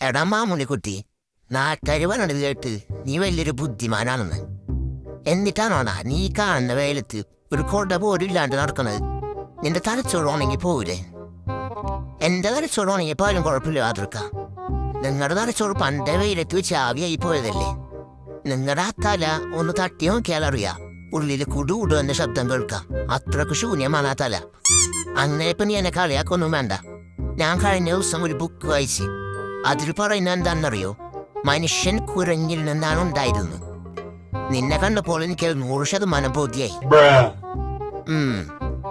എടാ മാമുണിക്കുട്ടി, നാട്ടുകാർ പറഞ്ഞത് കേട്ട് നീ വലിയൊരു ബുദ്ധിമാനാണെന്ന്. എന്നിട്ടാണോടാ നീ കാണുന്ന വെയിലത്ത് ഒരു കൊട പോലും ഇല്ലാണ്ട് നടക്കുന്നത്? നിന്റെ തലച്ചോറ് ഉണങ്ങി പോവില്ലേ? എന്റെ തലച്ചോറ് ഉണങ്ങിയപ്പോലും കുഴപ്പമില്ല ആതൃക്ക. നിങ്ങളുടെ തലച്ചോറ് പണ്ടേ വെയിലത്ത് വെച്ച് ആവിയായി പോയതല്ലേ. നിങ്ങളുടെ ആ തല ഒന്ന് തട്ടി നോക്കിയാൽ അറിയാം, ഉള്ളിൽ കുടുകുടു എന്ന ശബ്ദം കേൾക്കാം. അത്രക്ക് ശൂന്യമാണ് ആ തല. അങ്ങനെ ഇപ്പൊ നീ എന്നെ കളിയാക്കൊന്നും വേണ്ട. ഞാൻ കഴിഞ്ഞ ദിവസം ഒരു ബുക്ക് വായിച്ച് അതിൽ പറയുന്ന എന്താണെന്നറിയോ? മനുഷ്യൻ കുരങ്ങിൽ നിന്നാണ് ഉണ്ടായിരുന്നു. നിന്നെ കണ്ടപ്പോൾ എനിക്ക് 100% ബോധ്യായി.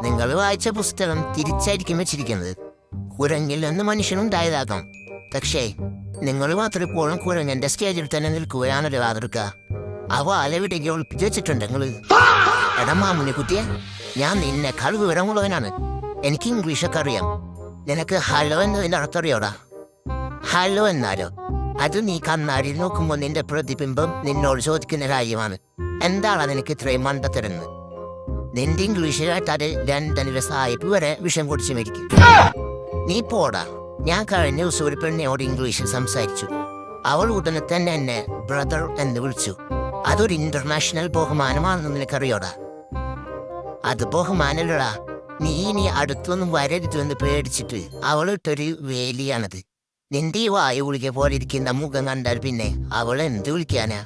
നിങ്ങൾ വായിച്ച പുസ്തകം തിരിച്ചായിരിക്കും വെച്ചിരിക്കുന്നത്. കുരങ്ങിൽ നിന്ന് മനുഷ്യനുണ്ടായതാകാം. പക്ഷേ നിങ്ങൾ മാത്രം ഇപ്പോഴും കുരങ്ങന്റെ സ്റ്റേജിൽ തന്നെ നിൽക്കുകയാണല്ലോ ആതൃക്ക. ആ വാലെവിടേക്ക് ഒളിപ്പിച്ചു വെച്ചിട്ടുണ്ട് നിങ്ങൾ. എടാ മാമുണിക്കുട്ടിയെ, ഞാൻ നിന്നെക്കാൾ വിവരമുള്ളവനാണ്. എനിക്ക് ഇംഗ്ലീഷൊക്കെ അറിയാം. നിനക്ക് ഹലോ എന്നതിന്റെ അർത്ഥം അറിയോടാ? ഹലോ എന്നാലോ? അത് നീ കണ്ണാടിയിൽ നോക്കുമ്പോൾ നിന്റെ പ്രതിബിംബം നിന്നോട് ചോദിക്കുന്ന കാര്യമാണ്. എന്താണ് നിനക്ക് ഇത്രയും മണ്ടത്തരുന്ന്? നിന്റെ ഇംഗ്ലീഷ് കേട്ടാല് ലണ്ടനിലെ സായിപ്പ് വരെ വിഷം കുടിച്ചു മരിക്കും. നീ പോടാ. ഞാൻ കഴിഞ്ഞ ദിവസം ഒരു പെണ്ണിനോട് ഇംഗ്ലീഷിൽ സംസാരിച്ചു. അവൾ ഉടനെ തന്നെ എന്നെ ബ്രദർ എന്ന് വിളിച്ചു. അതൊരു ഇന്റർനാഷണൽ ബഹുമാനമാണെന്ന് നിനക്കറിയോടാ? അത് ബഹുമാനല്ലടാ. നീ അടുത്തൊന്നും വരരുതെന്ന് പേടിച്ചിട്ട് അവളിട്ടൊരു വേലിയാണത്. നിന്റെ ഈ വായു വിളിക്ക പോലെ ഇരിക്കുന്ന മുഖം കണ്ടാൽ പിന്നെ അവൾ എന്ത് വിളിക്കാനാ?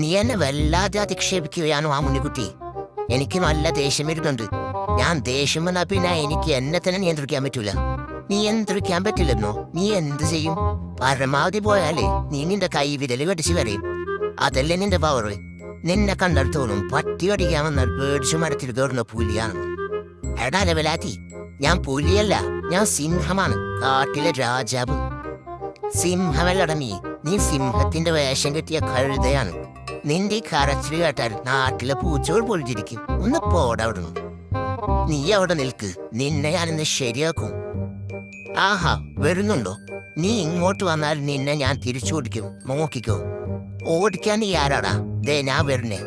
നീ എന്നെ വല്ലാതെ അധിക്ഷേപിക്കുകയാണോ ആ മുന്നിക്കുട്ടി? എനിക്ക് നല്ല ദേഷ്യം വരുന്നുണ്ട്. ഞാൻ ദേഷ്യം വന്നാൽ പിന്നെ എനിക്ക് എന്നെ തന്നെ നിയന്ത്രിക്കാൻ പറ്റൂല. നീ നിയന്ത്രിക്കാൻ പറ്റില്ലെന്നോ? നീ എന്ത് ചെയ്യും? പരമാവധി പോയാലേ നീ നിന്റെ കൈ വിരല് കടിച്ചു വരെയും. അതല്ലേ നിന്റെ പവർ. നിന്നെ കണ്ടാൽ തോന്നും പട്ടി കടിക്കാൻ വന്നാൽ പേടിച്ചു മരത്തിൽ കയറുന്ന പുലിയാണ്. എടാ ലെവലാത്തി, ഞാൻ പുലിയല്ല, ഞാൻ സിംഹമാണ്, കാട്ടിലെ രാജാവ്. സിംഹമല്ലട നീ സിംഹത്തിന്റെ വേഷം കെട്ടിയ കഴുതയാണ്. നിന്റെ ഈ കരച്ചിൽ കേട്ടാൽ നാട്ടിലെ പൂച്ചകൾ പൊളിച്ചിരിക്കും. ഒന്ന് പോടവിടുന്നു. നീ അവിടെ നിൽക്ക്, നിന്നെ ഞാനിന്ന് ശരിയാക്കും. ആഹാ, വരുന്നുണ്ടോ? നീ ഇങ്ങോട്ട് വന്നാൽ നിന്നെ ഞാൻ തിരിച്ചു ഓടിക്കും. നോക്കിക്കോ. ഓടിക്കാൻ നീ ആരാടാ? ദേ ഞാൻ വരുന്നേ.